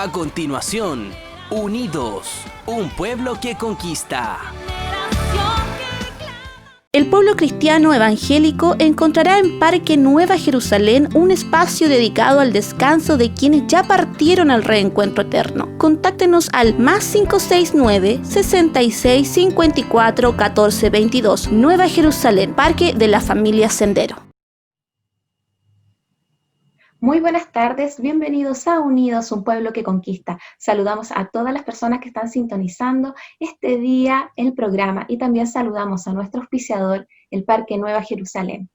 A continuación, Unidos, un pueblo que conquista. El pueblo cristiano evangélico encontrará en Parque Nueva Jerusalén un espacio dedicado al descanso de quienes ya partieron al reencuentro eterno. Contáctenos al +569 66 54 14 22. Nueva Jerusalén, Parque de la Familia Sendero. Muy buenas tardes, bienvenidos a Unidos, un pueblo que conquista. Saludamos a todas las personas que están sintonizando este día el programa y también saludamos a nuestro auspiciador, el Parque Nueva Jerusalén.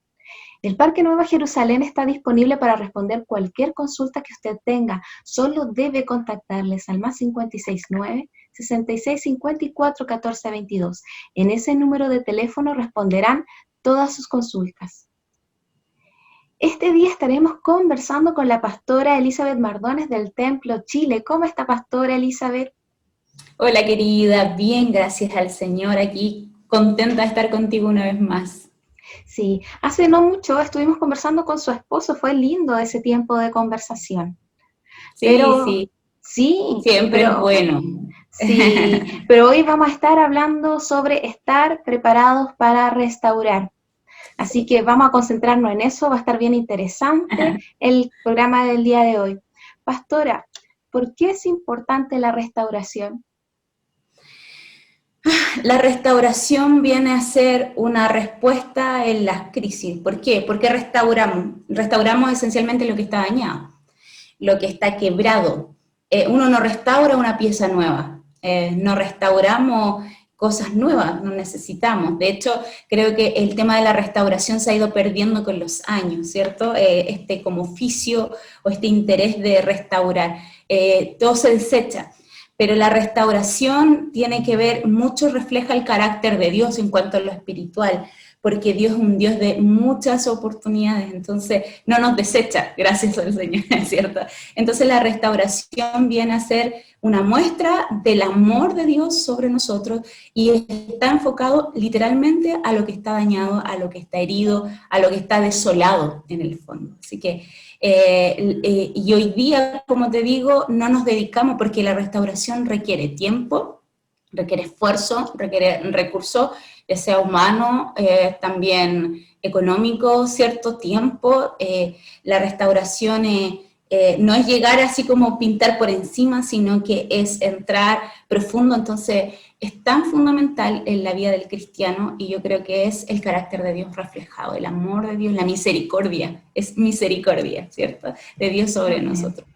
El Parque Nueva Jerusalén está disponible para responder cualquier consulta que usted tenga. Solo debe contactarles al +569 66 54 14 22. En ese número de teléfono responderán todas sus consultas. Este día estaremos conversando con la pastora Elizabeth Mardones del Templo Chile. ¿Cómo está, pastora Elizabeth? Hola, querida, bien, gracias al Señor, aquí contenta de estar contigo una vez más. Sí, hace no mucho estuvimos conversando con su esposo, fue lindo ese tiempo de conversación. Sí, siempre es bueno. Sí, pero hoy vamos a estar hablando sobre estar preparados para restaurar. Así que vamos a concentrarnos en eso, va a estar bien interesante el programa del día de hoy. Pastora, ¿por qué es importante la restauración? La restauración viene a ser una respuesta en las crisis. ¿Por qué? Porque restauramos. Restauramos esencialmente lo que está dañado, lo que está quebrado. Uno no restaura una pieza nueva, no restauramos cosas nuevas, no necesitamos. De hecho, creo que el tema de la restauración se ha ido perdiendo con los años, ¿cierto? Este como oficio o este interés de restaurar, todo se desecha. Pero la restauración tiene que ver, mucho refleja el carácter de Dios en cuanto a lo espiritual, porque Dios es un Dios de muchas oportunidades, entonces no nos desecha, gracias al Señor, ¿cierto? Entonces la restauración viene a ser una muestra del amor de Dios sobre nosotros y está enfocado literalmente a lo que está dañado, a lo que está herido, a lo que está desolado en el fondo. Así que, y hoy día, como te digo, no nos dedicamos porque la restauración requiere tiempo, requiere esfuerzo, requiere recursos, ya sea humano, también económico, cierto tiempo. La restauración no es llegar así como pintar por encima, sino que es entrar profundo. Entonces es tan fundamental en la vida del cristiano, y yo creo que es el carácter de Dios reflejado, el amor de Dios, la misericordia, es misericordia, ¿cierto?, de Dios sobre nosotros.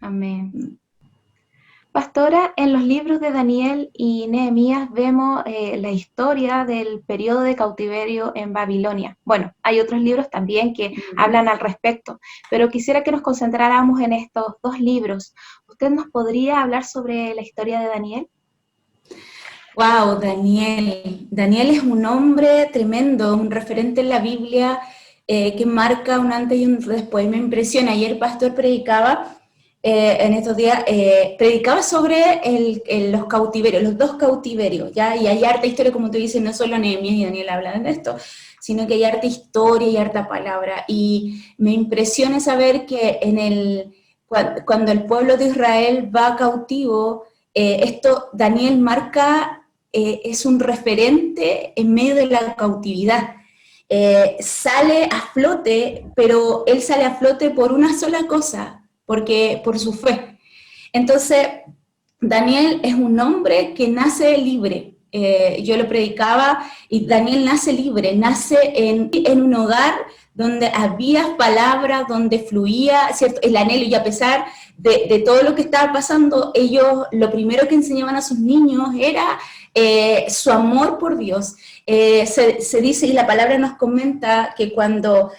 Amén. Pastora, en los libros de Daniel y Nehemías vemos la historia del periodo de cautiverio en Babilonia. Bueno, hay otros libros también que hablan al respecto, pero quisiera que nos concentráramos en estos dos libros. ¿Usted nos podría hablar sobre la historia de Daniel? Wow, Daniel. Daniel es un hombre tremendo, un referente en la Biblia que marca un antes y un después. Me impresiona. Ayer el pastor predicaba, en estos días, predicaba sobre los cautiverios, los dos cautiverios, ¿ya? Y hay harta historia, como tú dices, no solo Nehemías y Daniel hablan de esto, sino que hay harta historia y harta palabra. Y me impresiona saber que cuando el pueblo de Israel va cautivo, Daniel marca, es un referente en medio de la cautividad. Sale a flote, pero él sale a flote por una sola cosa, por su fe. Entonces, Daniel es un hombre que nace libre. Yo lo predicaba, y Daniel nace libre, nace en un hogar donde había palabra, donde fluía, ¿cierto?, el anhelo, y a pesar de todo lo que estaba pasando, ellos lo primero que enseñaban a sus niños era su amor por Dios. Se dice, y la palabra nos comenta, que cuando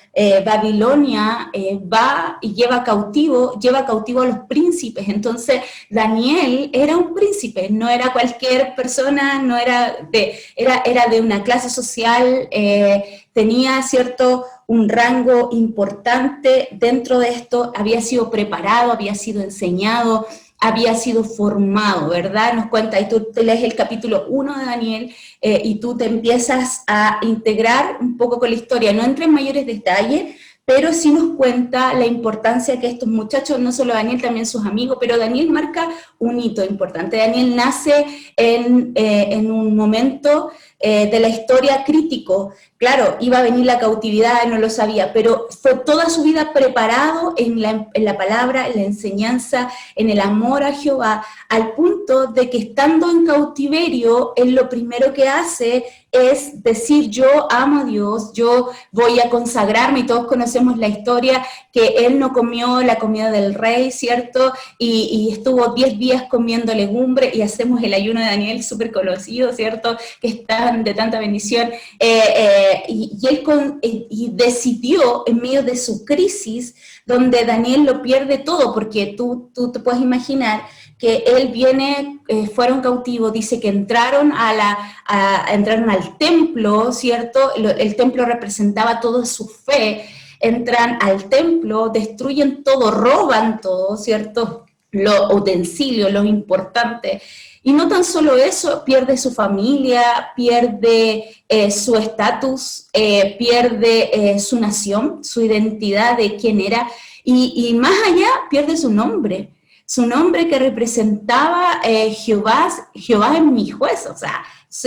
Babilonia va y lleva cautivo a los príncipes. Entonces Daniel era un príncipe, no era cualquier persona, no era de una clase social, tenía cierto un rango importante dentro de esto, había sido preparado, había sido enseñado, había sido formado, ¿verdad? Nos cuenta, y tú te lees el capítulo 1 de Daniel, y tú te empiezas a integrar un poco con la historia. No entré en mayores detalles, pero sí nos cuenta la importancia que estos muchachos, no solo Daniel, también sus amigos, pero Daniel marca un hito importante. Daniel nace en un momento de la historia crítico. Claro, iba a venir la cautividad, no lo sabía, pero fue toda su vida preparado en la palabra, en la enseñanza, en el amor a Jehová, al punto de que estando en cautiverio, él lo primero que hace es decir, yo amo a Dios, yo voy a consagrarme, y todos conocemos la historia, que él no comió la comida del rey, ¿cierto? Y estuvo 10 días comiendo legumbre, y hacemos el ayuno de Daniel, súper conocido, ¿cierto? Que está de tanta bendición, y él decidió, en medio de su crisis, donde Daniel lo pierde todo, porque tú te puedes imaginar que él fueron cautivos, dice que entraron entraron al templo, ¿cierto? El templo representaba toda su fe, entran al templo, destruyen todo, roban todo, ¿cierto? Los utensilios, los importantes. Y no tan solo eso, pierde su familia, pierde su estatus, pierde su nación, su identidad de quién era, y más allá, pierde su nombre que representaba Jehová es mi juez. O sea,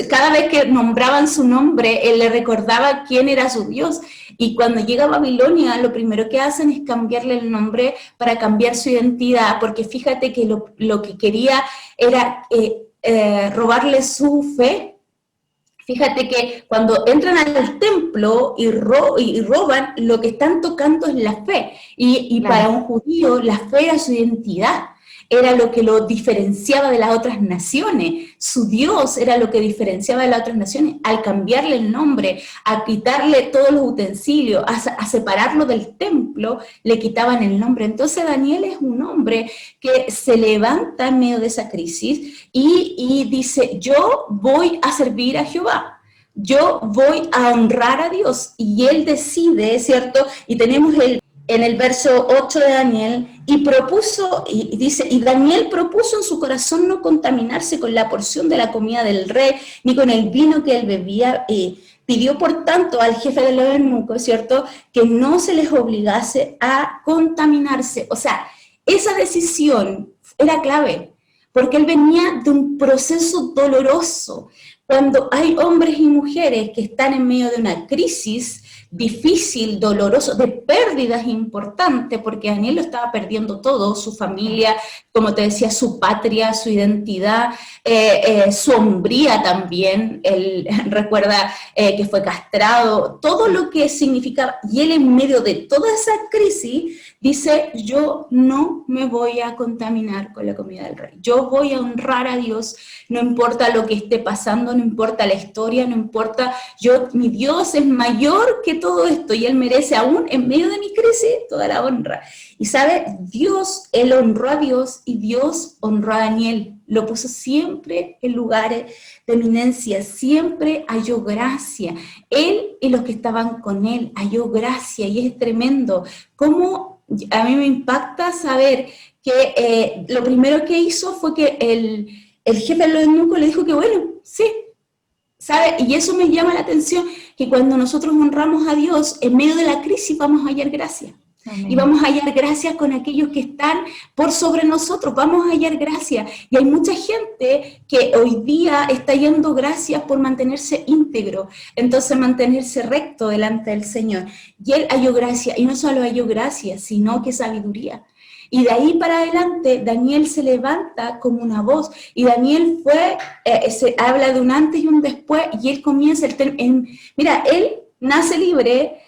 cada vez que nombraban su nombre, él le recordaba quién era su Dios. Y cuando llega a Babilonia, lo primero que hacen es cambiarle el nombre para cambiar su identidad, porque fíjate que lo que quería era robarle su fe. Fíjate que cuando entran al templo y roban, lo que están tocando es la fe. Y claro, para un judío, la fe era su identidad, era lo que lo diferenciaba de las otras naciones. Su Dios era lo que diferenciaba de las otras naciones. Al cambiarle el nombre, a quitarle todos los utensilios, a separarlo del templo, le quitaban el nombre. Entonces Daniel es un hombre que se levanta en medio de esa crisis y dice, yo voy a servir a Jehová. Yo voy a honrar a Dios. Y él decide, ¿cierto? Y tenemos en el verso 8 de Daniel, y Daniel propuso en su corazón no contaminarse con la porción de la comida del rey, ni con el vino que él bebía. Pidió, por tanto, al jefe de los eunucos, ¿cierto?, que no se les obligase a contaminarse. O sea, esa decisión era clave, porque él venía de un proceso doloroso. Cuando hay hombres y mujeres que están en medio de una crisis difícil, doloroso, de pérdidas importantes, porque Daniel lo estaba perdiendo todo, su familia, como te decía, su patria, su identidad, su hombría también. Él recuerda que fue castrado, todo lo que significaba, y él en medio de toda esa crisis dice, yo no me voy a contaminar con la comida del rey, yo voy a honrar a Dios, no importa lo que esté pasando, no importa la historia, no importa, mi Dios es mayor que todo esto, y él merece aún en medio de mi crisis toda la honra. Y sabe, él honró a Dios, y Dios honró a Daniel, lo puso siempre en lugares de eminencia, siempre halló gracia. Él y los que estaban con él halló gracia, y es tremendo. Cómo a mí me impacta saber que lo primero que hizo fue que el jefe de los eunucos le dijo que bueno, sí, ¿sabe? Y eso me llama la atención, que cuando nosotros honramos a Dios, en medio de la crisis vamos a hallar gracia. Amén. Y vamos a hallar gracia con aquellos que están por sobre nosotros, vamos a hallar gracia. Y hay mucha gente que hoy día está hallando gracias por mantenerse íntegro, entonces mantenerse recto delante del Señor. Y él halló gracia, y no solo halló gracia, sino que sabiduría. Y de ahí para adelante, Daniel se levanta como una voz, y Daniel se habla de un antes y un después, y él comienza, mira, él nace libre,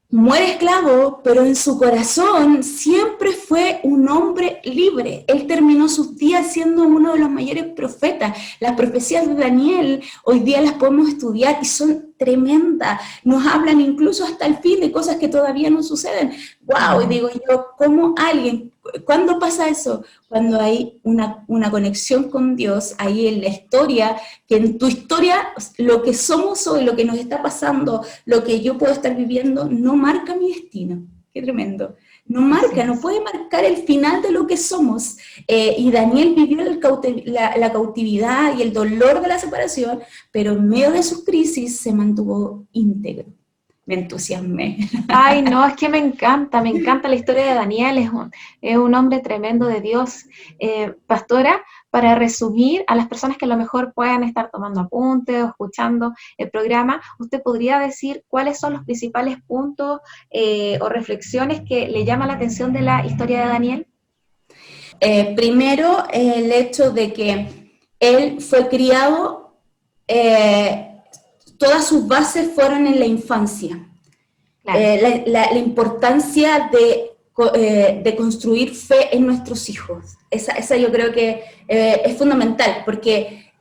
muere esclavo, pero en su corazón siempre fue un hombre libre. Él terminó sus días siendo uno de los mayores profetas. Las profecías de Daniel hoy día las podemos estudiar y son tremendas. Nos hablan incluso hasta el fin de cosas que todavía no suceden. ¡Wow! Y digo yo, ¿cómo alguien? ¿Cuándo pasa eso? Cuando hay una conexión con Dios, ahí en la historia, que en tu historia lo que somos hoy, lo que nos está pasando, lo que yo puedo estar viviendo, no marca mi destino. Qué tremendo. No marca, no puede marcar el final de lo que somos. Y Daniel vivió la cautividad y el dolor de la separación, pero en medio de sus crisis se mantuvo íntegro. me entusiasmé. Ay, no, es que me encanta la historia de Daniel, es un hombre tremendo de Dios. Pastora, para resumir a las personas que a lo mejor puedan estar tomando apuntes o escuchando el programa, ¿usted podría decir cuáles son los principales puntos o reflexiones que le llaman la atención de la historia de Daniel? Primero, el hecho de que él fue criado, todas sus bases fueron en la infancia. Claro. La importancia de construir fe en nuestros hijos. Esa yo creo que es fundamental, porque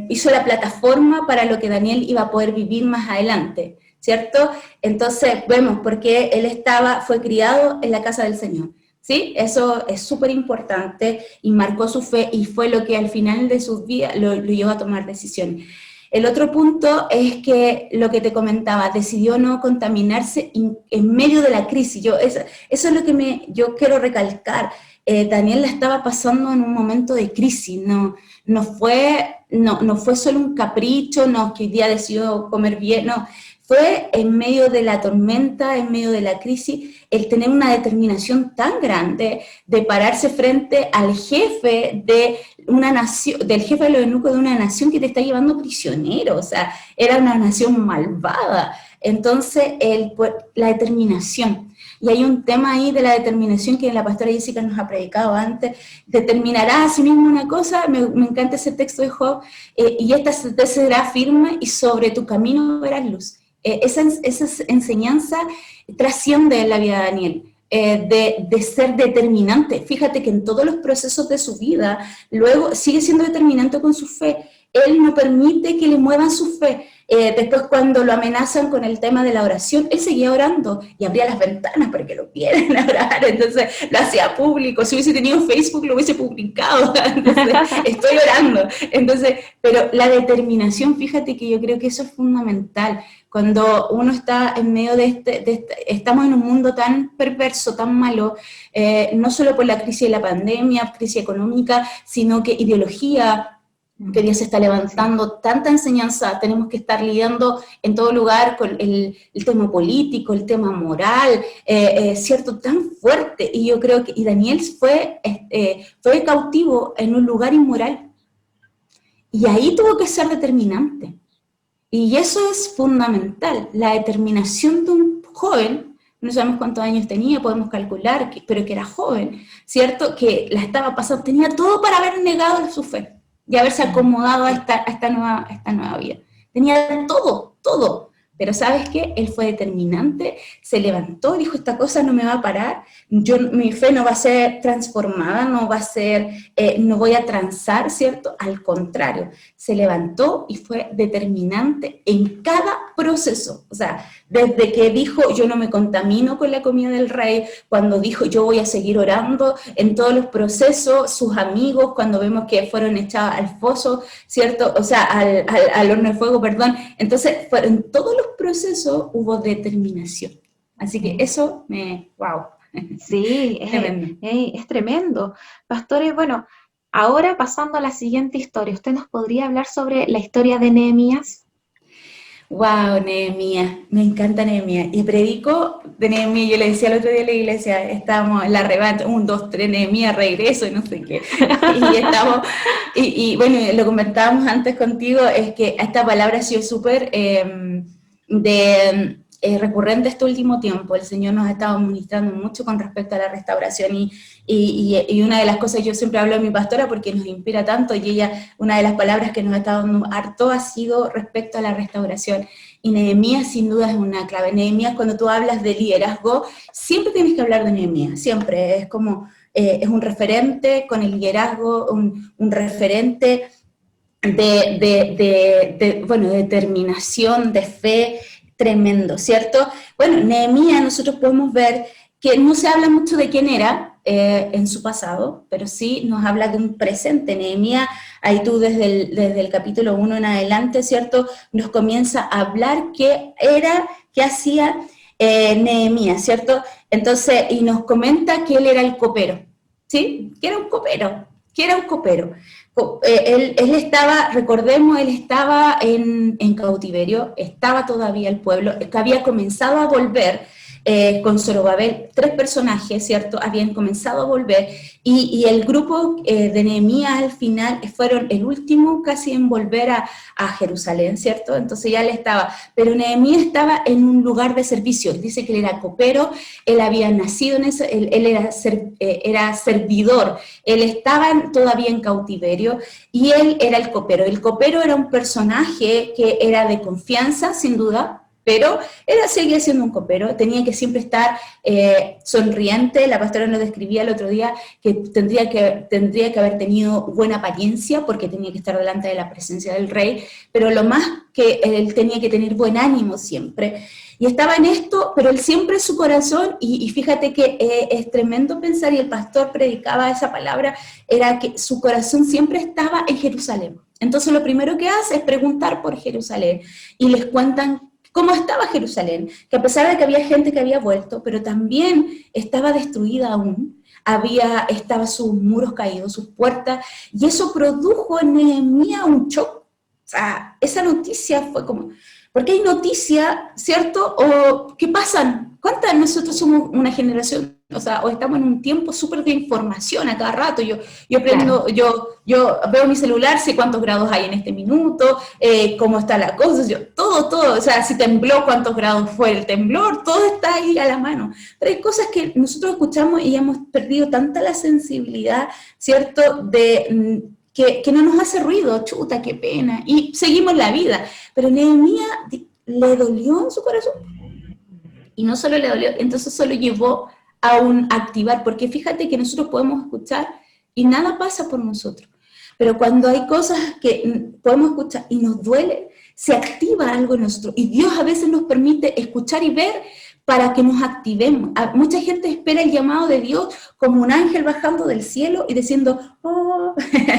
hizo la plataforma para lo que Daniel iba a poder vivir más adelante, ¿cierto? Entonces vemos por qué él fue criado en la casa del Señor. ¿Sí? Eso es súper importante y marcó su fe y fue lo que al final de sus vidas lo llevó a tomar decisiones. El otro punto es que lo que te comentaba, decidió no contaminarse en medio de la crisis. Eso es lo que yo quiero recalcar. Daniel la estaba pasando en un momento de crisis, no fue solo un capricho, no, que hoy día decidió comer bien, no. Fue en medio de la tormenta, en medio de la crisis, el tener una determinación tan grande de pararse frente al jefe de una nación, del jefe de los eunucos de una nación que te está llevando prisionero, o sea, era una nación malvada. Entonces, la determinación. Y hay un tema ahí de la determinación que la pastora Jessica nos ha predicado antes, determinará a sí mismo una cosa, me encanta ese texto de Job, y esta te será firme y sobre tu camino verás luz. Esa enseñanza trasciende en la vida de Daniel, de ser determinante. Fíjate que en todos los procesos de su vida, luego sigue siendo determinante con su fe. Él no permite que le muevan su fe. Después cuando lo amenazan con el tema de la oración, él seguía orando y abría las ventanas para que lo vieran orar, entonces lo hacía público. Si hubiese tenido Facebook lo hubiese publicado, entonces estoy orando. Entonces, pero la determinación, fíjate que yo creo que eso es fundamental. Cuando uno está en medio estamos en un mundo tan perverso, tan malo, no solo por la crisis de la pandemia, crisis económica, sino que ideología, que Dios está levantando, tanta enseñanza, tenemos que estar lidiando en todo lugar con el tema político, el tema moral, cierto, tan fuerte, y yo creo que Daniel fue cautivo en un lugar inmoral, y ahí tuvo que ser determinante, y eso es fundamental, la determinación de un joven, no sabemos cuántos años tenía, podemos calcular, pero que era joven, ¿cierto?, que la estaba pasando, tenía todo para haber negado su fe, y haberse acomodado a esta nueva vida. Tenía todo. Pero ¿sabes qué? Él fue determinante, se levantó, dijo, esta cosa no me va a parar, mi fe no va a ser transformada, no voy a transar, ¿cierto? Al contrario, se levantó y fue determinante en cada proceso. O sea, desde que dijo, yo no me contamino con la comida del rey, cuando dijo, yo voy a seguir orando, en todos los procesos, sus amigos, cuando vemos que fueron echados al foso, ¿cierto? O sea, al horno de fuego, perdón. Entonces, en todos los procesos hubo determinación. Así que eso wow. Sí, es tremendo. Pastores, bueno, ahora pasando a la siguiente historia, ¿usted nos podría hablar sobre la historia de Nehemías? Wow, Nehemías, me encanta Nehemías. Y predico de Nehemías, yo le decía el otro día a la iglesia, estábamos en la revancha, 1, 2, 3, Nehemías, regreso y no sé qué. Y bueno, lo comentábamos antes contigo, es que esta palabra ha sido súper recurrente este último tiempo. El Señor nos ha estado ministrando mucho con respecto a la restauración y una de las cosas, yo siempre hablo de mi pastora porque nos inspira tanto, y ella, una de las palabras que nos ha estado dando harto ha sido respecto a la restauración, y Nehemías sin duda es una clave. Nehemías, cuando tú hablas de liderazgo, siempre tienes que hablar de Nehemías, siempre, es como, es un referente con el liderazgo, un referente de determinación, de fe, tremendo, ¿cierto? Bueno, Nehemías, nosotros podemos ver que no se habla mucho de quién era en su pasado, pero sí nos habla de un presente. Nehemías, ahí tú desde el capítulo 1 en adelante, ¿cierto?, nos comienza a hablar qué hacía Nehemías, ¿cierto? Entonces, y nos comenta que él era el copero, ¿sí? Que era un copero. Él estaba, recordemos, él estaba en cautiverio, estaba todavía el pueblo, que había comenzado a volver con Zorobabel, 3 personajes, ¿cierto? Habían comenzado a volver, y el grupo de Nehemías al final fueron el último casi en volver a Jerusalén, ¿cierto? Entonces ya él estaba, pero Nehemías estaba en un lugar de servicio, dice que él era copero, él había nacido en eso, él era servidor, él estaba todavía en cautiverio, y él era el copero. El copero era un personaje que era de confianza, sin duda, pero él seguía siendo un copero, tenía que siempre estar sonriente. La pastora nos describía el otro día que tendría que haber tenido buena apariencia, porque tenía que estar delante de la presencia del rey, pero lo más que él tenía que tener buen ánimo siempre. Y estaba en esto, pero él siempre su corazón, y fíjate que es tremendo pensar, y el pastor predicaba esa palabra, era que su corazón siempre estaba en Jerusalén. Entonces lo primero que hace es preguntar por Jerusalén, y les cuentan cómo estaba Jerusalén, que a pesar de que había gente que había vuelto, pero también estaba destruida aún, estaba sus muros caídos, sus puertas, y eso produjo en Nehemías un shock. O sea, esa noticia fue como, porque hay noticias, ¿cierto? O ¿qué pasan? ¿Cuántas nosotros somos una generación, o sea, o estamos en un tiempo súper de información a cada rato? Yo aprendo, claro. yo veo mi celular, sé cuántos grados hay en este minuto, cómo está la cosa, todo, o sea, si tembló, cuántos grados fue el temblor, todo está ahí a la mano. Pero hay cosas que nosotros escuchamos y hemos perdido tanta la sensibilidad, ¿cierto?, de que no nos hace ruido, chuta, qué pena, y seguimos la vida. Pero Nehemías le dolió en su corazón. Y no solo le dolió, entonces solo llevó a un activar, porque fíjate que nosotros podemos escuchar y nada pasa por nosotros. Pero cuando hay cosas que podemos escuchar y nos duele, se activa algo en nosotros. Y Dios a veces nos permite escuchar y ver para que nos activemos. Mucha gente espera el llamado de Dios como un ángel bajando del cielo y diciendo, oh,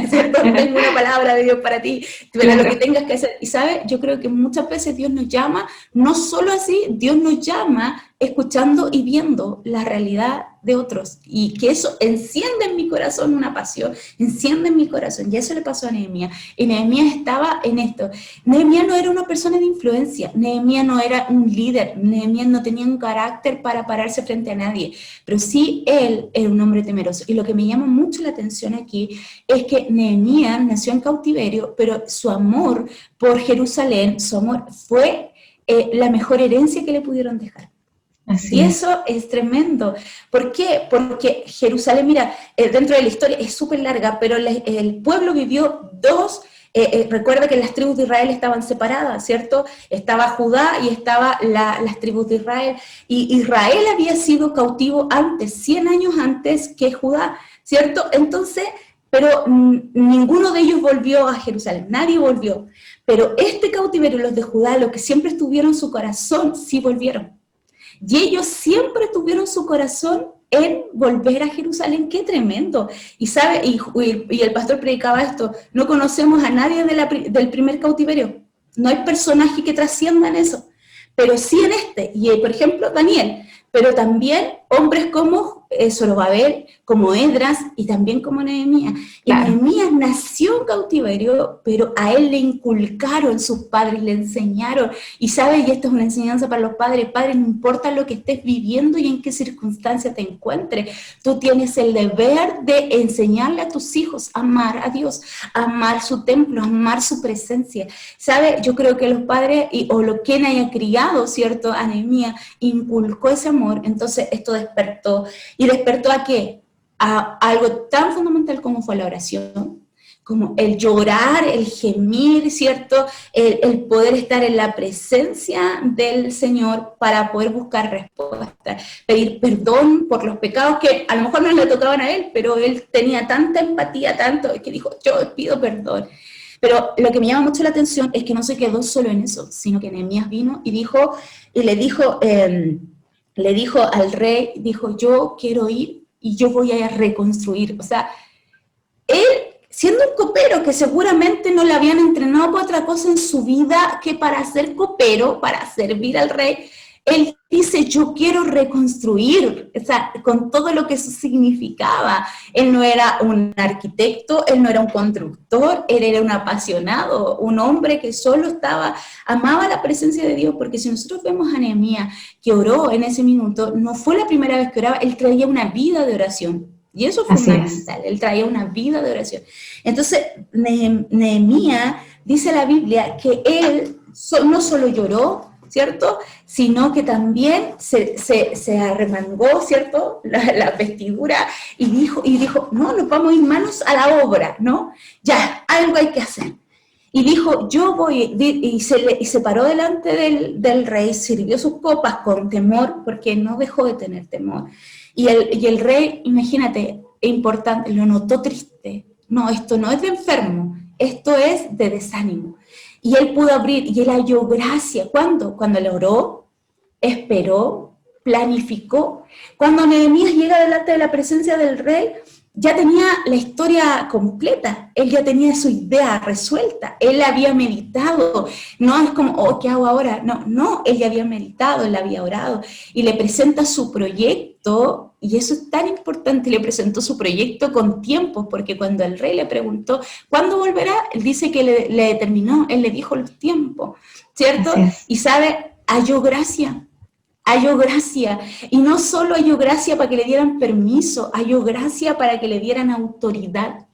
¿cierto? Tengo una palabra de Dios para ti, pero lo que tengas que hacer. Y ¿sabes? Yo creo que muchas veces Dios nos llama, no solo así, Dios nos llama escuchando y viendo la realidad de otros, y que eso enciende en mi corazón una pasión, enciende en mi corazón, y eso le pasó a Nehemías, y Nehemías estaba en esto. Nehemías no era una persona de influencia, Nehemías no era un líder, Nehemías no tenía un carácter para pararse frente a nadie, pero sí él era un hombre temeroso, y lo que me llama mucho la atención aquí es que Nehemías nació en cautiverio, pero su amor por Jerusalén, su amor fue la mejor herencia que le pudieron dejar. Así y eso es tremendo. ¿Por qué? Porque Jerusalén, mira, dentro de la historia es súper larga, pero el pueblo vivió recuerda que las tribus de Israel estaban separadas, ¿cierto? Estaba Judá y estaba las tribus de Israel. Y Israel había sido cautivo antes, 100 años antes que Judá, ¿cierto? Entonces, pero ninguno de ellos volvió a Jerusalén, nadie volvió. Pero este cautiverio, los de Judá, los que siempre estuvieron en su corazón, sí volvieron. Y ellos siempre tuvieron su corazón en volver a Jerusalén. ¡Qué tremendo! Y sabe, y el pastor predicaba esto, no conocemos a nadie del primer cautiverio, no hay personaje que trascienda en eso, pero sí en este, y por ejemplo Daniel, pero también hombres como Zorobabel, como Esdras y también como Nehemías. Y claro. Nehemías nació en cautiverio, pero a él le inculcaron sus padres, le enseñaron. Y sabes, y esto es una enseñanza para los padres, padres, no importa lo que estés viviendo y en qué circunstancia te encuentres, tú tienes el deber de enseñarle a tus hijos a amar a Dios, a amar su templo, a amar su presencia. ¿Sabes? Yo creo que los padres, o lo que haya criado, ¿cierto?, a Nehemías, inculcó ese amor. Entonces esto despertó. ¿Y despertó a qué? A algo tan fundamental como fue la oración, como el llorar, el gemir, ¿cierto? El poder estar en la presencia del Señor para poder buscar respuesta, pedir perdón por los pecados que a lo mejor no le tocaban a él, pero él tenía tanta empatía, tanto, que dijo, yo pido perdón. Pero lo que me llama mucho la atención es que no se quedó solo en eso, sino que Nehemías vino y le dijo al rey, dijo, yo quiero ir y yo voy a reconstruir. O sea, él, siendo un copero que seguramente no le habían entrenado para otra cosa en su vida que para ser copero, para servir al rey, él dice, yo quiero reconstruir, o sea, con todo lo que eso significaba. Él no era un arquitecto, él no era un constructor, él era un apasionado, un hombre que solo amaba la presencia de Dios, porque si nosotros vemos a Nehemías, que oró en ese minuto, no fue la primera vez que oraba, él traía una vida de oración. Y eso fue fundamental, él traía una vida de oración. Entonces, Nehemías, dice la Biblia, que él no solo lloró, ¿cierto? Sino que también se arremangó, ¿cierto? La vestidura y dijo, no, nos vamos a ir manos a la obra, ¿no? Ya, algo hay que hacer. Y dijo, yo voy, y se paró delante del rey, sirvió sus copas con temor, porque no dejó de tener temor. Y el rey, imagínate, es importante, lo notó triste. No, esto no es de enfermo, esto es de desánimo. Y él pudo abrir, y él halló gracia. ¿Cuándo? Cuando le oró, esperó, planificó. Cuando Nehemías llega delante de la presencia del rey, ya tenía la historia completa, él ya tenía su idea resuelta, él había meditado, no es como, oh, ¿qué hago ahora? No, él ya había meditado, él había orado, y le presenta su proyecto, y eso es tan importante, le presentó su proyecto con tiempo, porque cuando el rey le preguntó, ¿cuándo volverá? Él dice que le determinó, él le dijo los tiempos, ¿cierto? Y sabe, halló gracia, y no solo halló gracia para que le dieran permiso, halló gracia para que le dieran autoridad.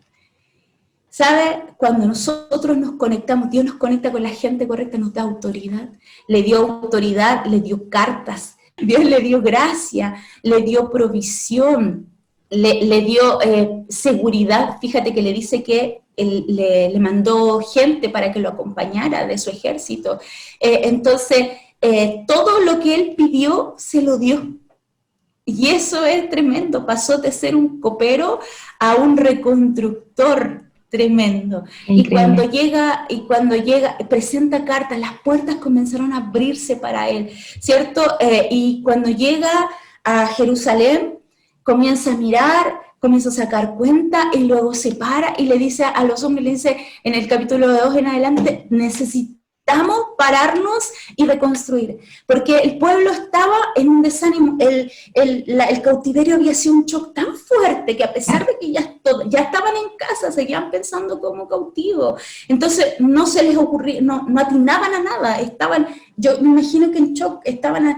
¿Sabe? Cuando nosotros nos conectamos, Dios nos conecta con la gente correcta, nos da autoridad. Le dio autoridad, le dio cartas, Dios le dio gracia, le dio provisión, le dio seguridad. Fíjate que le dice que le mandó gente para que lo acompañara de su ejército. Entonces, todo lo que él pidió, se lo dio. Y eso es tremendo, pasó de ser un copero a un reconstructor tremendo. Y cuando llega, presenta cartas, las puertas comenzaron a abrirse para él, ¿cierto? Y cuando llega a Jerusalén, comienza a mirar, comienza a sacar cuenta y luego se para y le dice a los hombres, le dice en el capítulo 2 en adelante, necesitamos pararnos y reconstruir, porque el pueblo estaba en un desánimo, el cautiverio había sido un shock tan fuerte que a pesar de que ya estaban en casa, seguían pensando como cautivos, entonces no se les ocurría, no atinaban a nada, yo me imagino que en shock estaban,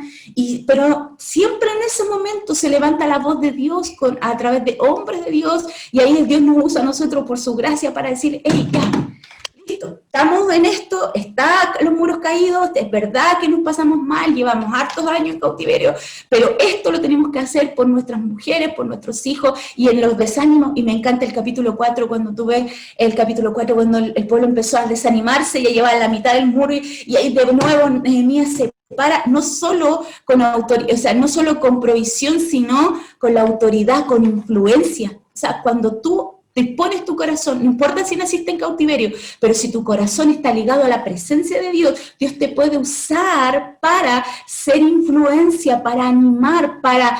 pero siempre en ese momento se levanta la voz de Dios a través de hombres de Dios, y ahí Dios nos usa a nosotros por su gracia para decir, hey, ya, listo, estamos en esto, están los muros caídos, es verdad que nos pasamos mal, llevamos hartos años en cautiverio, pero esto lo tenemos que hacer por nuestras mujeres, por nuestros hijos, y en los desánimos, y me encanta el capítulo 4, cuando tú ves el capítulo 4, cuando el pueblo empezó a desanimarse, ya llevaba la mitad del muro, y ahí de nuevo Nehemías se para, no solo con autoridad, o sea, no solo con provisión, sino con la autoridad, con influencia. O sea, cuando tú te pones tu corazón, no importa si naciste en cautiverio, pero si tu corazón está ligado a la presencia de Dios, Dios te puede usar para ser influencia, para animar, para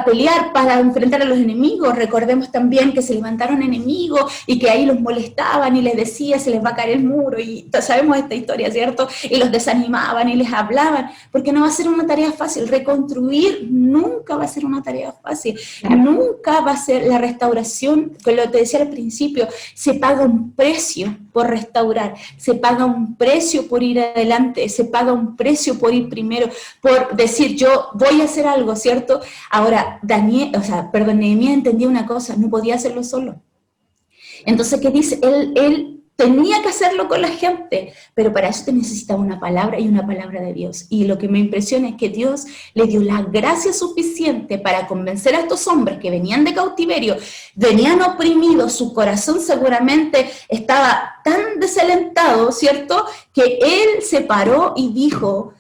pelear, para enfrentar a los enemigos. Recordemos también que se levantaron enemigos y que ahí los molestaban y les decía, se les va a caer el muro, y sabemos esta historia, ¿cierto? Y los desanimaban y les hablaban, porque no va a ser una tarea fácil. Reconstruir nunca va a ser una tarea fácil, nunca va a ser la restauración. Lo te decía al principio, se paga un precio por restaurar, se paga un precio por ir adelante, se paga un precio por ir primero, por decir yo voy a hacer algo, ¿cierto? Ahora, Nehemías entendía una cosa, no podía hacerlo solo. Entonces, ¿qué dice? Él tenía que hacerlo con la gente, pero para eso te necesitaba una palabra y una palabra de Dios. Y lo que me impresiona es que Dios le dio la gracia suficiente para convencer a estos hombres que venían de cautiverio, venían oprimidos, su corazón seguramente estaba tan desalentado, ¿cierto? Que él se paró y dijo,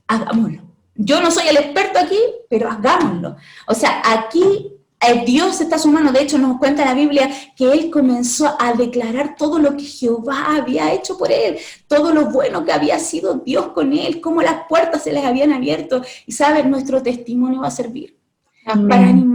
hagámoslo. Yo no soy el experto aquí, pero hagámoslo. O sea, aquí Dios está a su mano. De hecho, nos cuenta la Biblia que él comenzó a declarar todo lo que Jehová había hecho por él, todo lo bueno que había sido Dios con él, cómo las puertas se les habían abierto. Y saben, nuestro testimonio va a servir. Amén.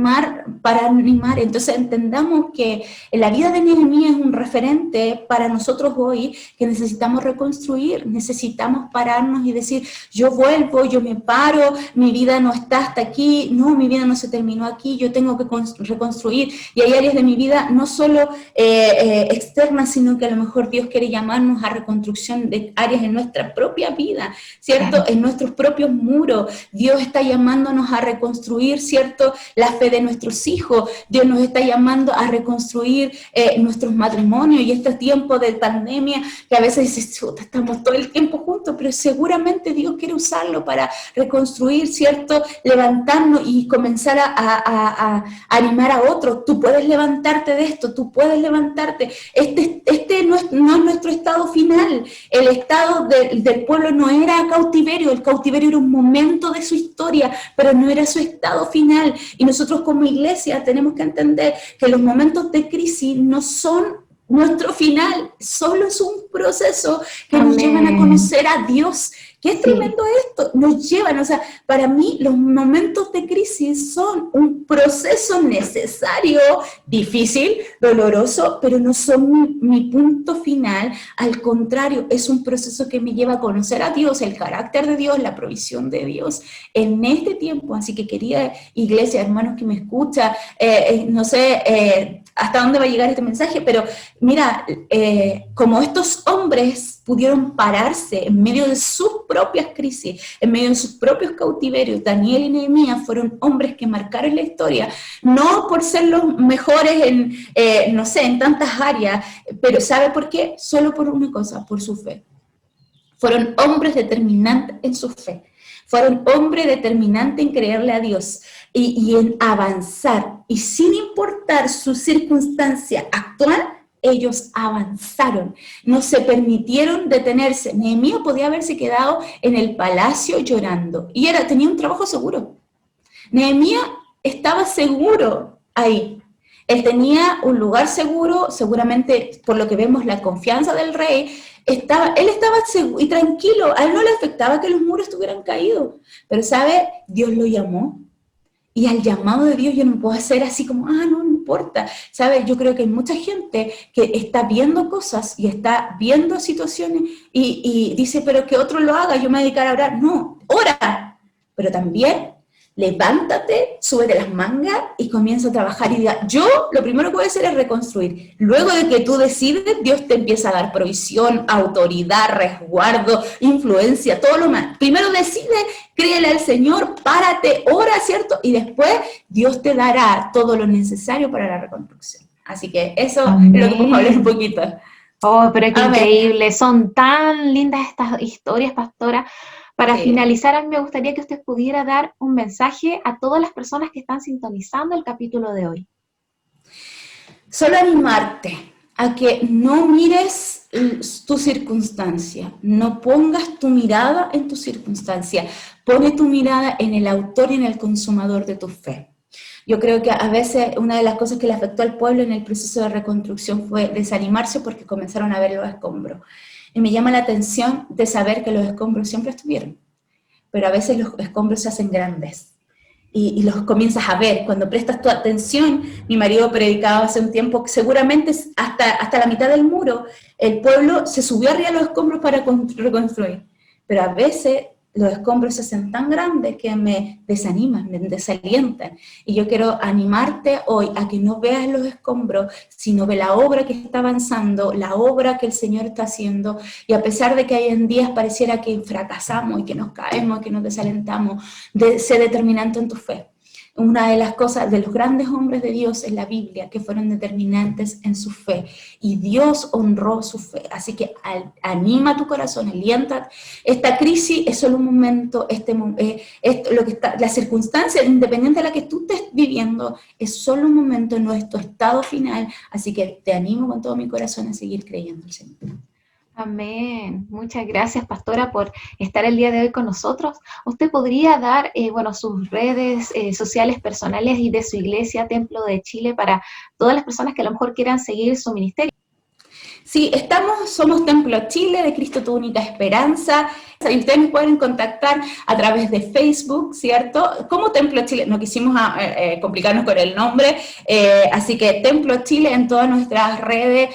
para animar. Entonces entendamos que la vida de Nehemías es un referente para nosotros hoy, que necesitamos reconstruir, necesitamos pararnos y decir, yo vuelvo, yo me paro, mi vida no está hasta aquí, no, mi vida no se terminó aquí, yo tengo que reconstruir. Y hay áreas de mi vida no solo externas, sino que a lo mejor Dios quiere llamarnos a reconstrucción de áreas en nuestra propia vida, ¿cierto? Claro. En nuestros propios muros. Dios está llamándonos a reconstruir, ¿cierto? La fe de nuestros hijos. Dios nos está llamando a reconstruir nuestros matrimonios, y este tiempo de pandemia que a veces dices, chuta, estamos todo el tiempo juntos, pero seguramente Dios quiere usarlo para reconstruir, ¿cierto? Levantarnos y comenzar a animar a otros. Tú puedes levantarte de esto, tú puedes levantarte. Este no es nuestro estado final. El estado del pueblo no era cautiverio, el cautiverio era un momento de su historia, pero no era su estado final. Y nosotros como iglesia tenemos que entender que los momentos de crisis no son nuestro final, solo es un proceso que nos llevan a conocer a Dios. Qué es tremendo esto, nos llevan, o sea, para mí los momentos de crisis son un proceso necesario, difícil, doloroso, pero no son mi punto final, al contrario, es un proceso que me lleva a conocer a Dios, el carácter de Dios, la provisión de Dios en este tiempo. Así que querida iglesia, hermanos que me escuchan, no sé hasta dónde va a llegar este mensaje, pero mira, como estos hombres pudieron pararse en medio de sus propias crisis, en medio de sus propios cautiverios, Daniel y Nehemías fueron hombres que marcaron la historia, no por ser los mejores en, no sé, en tantas áreas, pero ¿sabe por qué? Solo por una cosa, por su fe. Fueron hombres determinantes en su fe. Fueron hombres determinantes en creerle a Dios y en avanzar. Y sin importar su circunstancia actual, ellos avanzaron, no se permitieron detenerse. Nehemías podía haberse quedado en el palacio llorando y tenía un trabajo seguro. Nehemías estaba seguro ahí. Él tenía un lugar seguro, seguramente por lo que vemos la confianza del rey. Él estaba seguro y tranquilo, a él no le afectaba que los muros estuvieran caídos. Pero ¿sabe? Dios lo llamó. Y al llamado de Dios yo no puedo hacer así como, no importa. ¿Sabes? Yo creo que hay mucha gente que está viendo cosas y está viendo situaciones y dice, pero que otro lo haga, yo me dedicaré a orar. No, ora, pero también levántate, súbete las mangas y comienza a trabajar y diga, yo lo primero que voy a hacer es reconstruir. Luego de que tú decides, Dios te empieza a dar provisión, autoridad, resguardo, influencia, todo lo más. Primero decide, créele al Señor, párate, ora, ¿cierto? Y después Dios te dará todo lo necesario para la reconstrucción. Así que eso es lo que podemos hablar un poquito. Oh, pero qué increíble, son tan lindas estas historias, pastora. Para finalizar, a mí me gustaría que usted pudiera dar un mensaje a todas las personas que están sintonizando el capítulo de hoy. Solo animarte a que no mires tu circunstancia, no pongas tu mirada en tu circunstancia, pone tu mirada en el autor y en el consumador de tu fe. Yo creo que a veces una de las cosas que le afectó al pueblo en el proceso de reconstrucción fue desanimarse porque comenzaron a ver los escombros. Y me llama la atención de saber que los escombros siempre estuvieron, pero a veces los escombros se hacen grandes y los comienzas a ver. Cuando prestas tu atención, mi marido predicaba hace un tiempo, seguramente hasta la mitad del muro, el pueblo se subió arriba de los escombros para reconstruir, pero a veces los escombros se hacen tan grandes que me desaniman, me desalientan. Y yo quiero animarte hoy a que no veas los escombros, sino ve la obra que está avanzando, la obra que el Señor está haciendo. Y a pesar de que hay en días pareciera que fracasamos y que nos caemos, que nos desalentamos, sé determinante en tu fe. Una de las cosas de los grandes hombres de Dios en la Biblia que fueron determinantes en su fe, y Dios honró su fe. Así que anima tu corazón, alienta. Esta crisis es solo un momento, la circunstancia, independiente de la que tú estés viviendo, es solo un momento, no es tu estado final. Así que te animo con todo mi corazón a seguir creyendo en el Señor. Amén. Muchas gracias, pastora, por estar el día de hoy con nosotros. ¿Usted podría dar sus redes sociales personales y de su iglesia, Templo de Chile, para todas las personas que a lo mejor quieran seguir su ministerio? Sí, somos Templo Chile, de Cristo tu única esperanza. Y ustedes me pueden contactar a través de Facebook, ¿cierto? Como Templo Chile, no quisimos complicarnos con el nombre, así que Templo Chile en todas nuestras redes,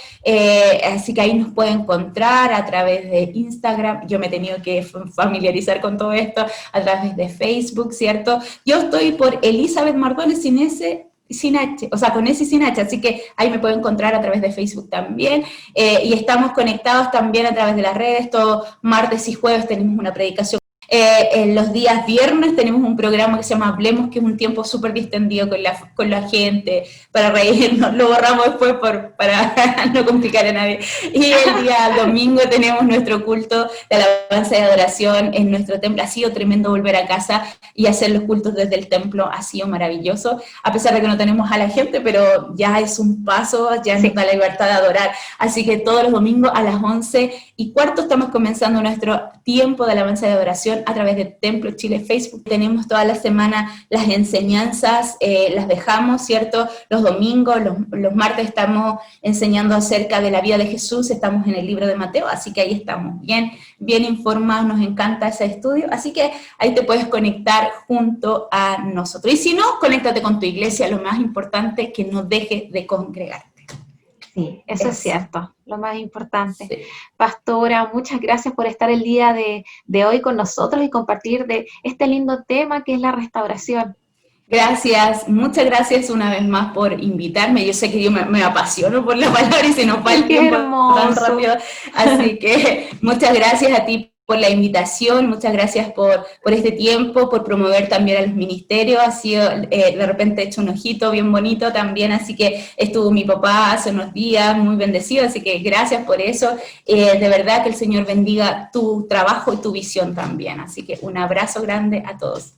así que ahí nos pueden encontrar a través de Instagram. Yo me he tenido que familiarizar con todo esto a través de Facebook, ¿cierto? Yo estoy por Elizabeth Mardones sin H, o sea, con S y sin H, así que ahí me pueden encontrar a través de Facebook también, y estamos conectados también a través de las redes. Todos martes y jueves tenemos una predicación. En los días viernes tenemos un programa que se llama Hablemos, que es un tiempo súper distendido con la gente, para reírnos. Lo borramos después para no complicar a nadie. Y el día domingo tenemos nuestro culto de alabanza y adoración en nuestro templo. Ha sido tremendo volver a casa y hacer los cultos desde el templo, ha sido maravilloso, a pesar de que no tenemos a la gente, pero ya es un paso, ya nos da la libertad de adorar. Así que todos los domingos a las 11:15 estamos comenzando nuestro tiempo de alabanza y adoración a través de Templo Chile Facebook. Tenemos toda la semana las enseñanzas, las dejamos, ¿cierto? Los domingos, los martes estamos enseñando acerca de la vida de Jesús, estamos en el libro de Mateo, así que ahí estamos bien informados, nos encanta ese estudio, así que ahí te puedes conectar junto a nosotros. Y si no, conéctate con tu iglesia, lo más importante, que no dejes de congregarte. Sí, eso es cierto, lo más importante. Sí. Pastora, muchas gracias por estar el día de hoy con nosotros y compartir de este lindo tema que es la restauración. Gracias, muchas gracias una vez más por invitarme. Yo sé que yo me apasiono por la palabra y se nos va el tiempo tan rápido, así que muchas gracias a ti por la invitación, muchas gracias por este tiempo, por promover también a los ministerios. Ha sido, de repente he hecho un ojito bien bonito también, así que estuvo mi papá hace unos días, muy bendecido, así que gracias por eso. De verdad que el Señor bendiga tu trabajo y tu visión también, así que un abrazo grande a todos.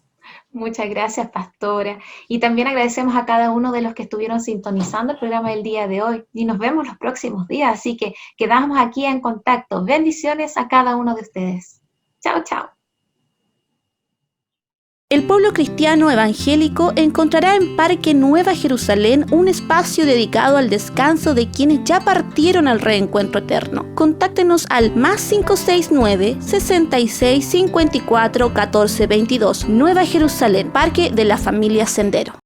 Muchas gracias, pastora. Y también agradecemos a cada uno de los que estuvieron sintonizando el programa del día de hoy. Y nos vemos los próximos días, así que quedamos aquí en contacto. Bendiciones a cada uno de ustedes. Chao, chao. El pueblo cristiano evangélico encontrará en Parque Nueva Jerusalén un espacio dedicado al descanso de quienes ya partieron al reencuentro eterno. Contáctenos al +569 66 54 14 22. Nueva Jerusalén, Parque de la Familia Sendero.